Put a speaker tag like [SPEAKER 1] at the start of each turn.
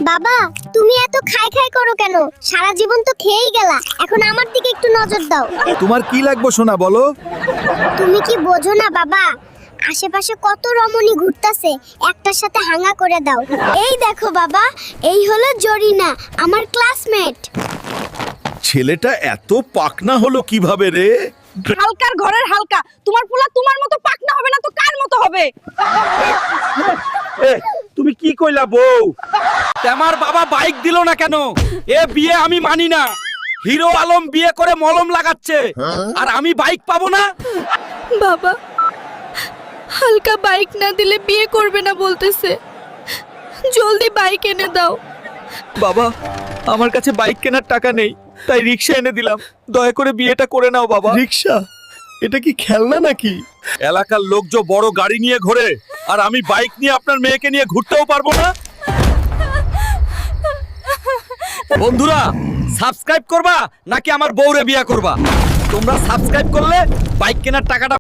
[SPEAKER 1] বাবা, তুমি এত খাই খাই করো কেন? সারা জীবন তো খেয়েই গেলা, এখন আমার দিকে একটু নজর দাও।
[SPEAKER 2] তোমার কি লাগবে সোনা বলো?
[SPEAKER 1] তুমি কি বোঝো না বাবা, আশেপাশে কত রমণী ঘুরতাছে, একটার সাথে হাঙ্গা করে দাও। এই দেখো বাবা, এই হলো জরিনা, আমার ক্লাসমেট।
[SPEAKER 2] ছেলেটা এত পাকনা হলো কিভাবে রে?
[SPEAKER 3] হালকার ঘরের হালকা, তোমার পোলা তোমার মতো পাকনা হবে না তো কার মতো হবে?
[SPEAKER 4] তুমি কি কইলা বউ? আমার বাবা বাইক দিল না কেন? এ বিয়ে আমি মানি না। হিরো আলম বিয়ে করে মলম লাগাচ্ছে, আর আমি বাইক পাবো না?
[SPEAKER 3] বাবা, হালকা বাইক না দিলে বিয়ে করবে না বলতেছে, জলদি বাইক এনে দাও।
[SPEAKER 4] বাবা, আমার কাছে বাইক কেনার টাকা নেই, তাই রিক্সা এনে দিলাম। দয়া করে বিয়েটা করে নাও বাবা।
[SPEAKER 2] রিক্সা? এটা কি খেলনা নাকি?
[SPEAKER 4] এলাকার লোক যে বড় গাড়ি নিয়ে ঘোরে, আর আমি বাইক নিয়ে আপনার মেয়েকে নিয়ে ঘুরতেও পারবো না। বন্ধুরা, সাবস্ক্রাইব করবা নাকি আমার বউরে বিয়ে করবা? তোমরা সাবস্ক্রাইব করলে বাইক কেনার টাকাটা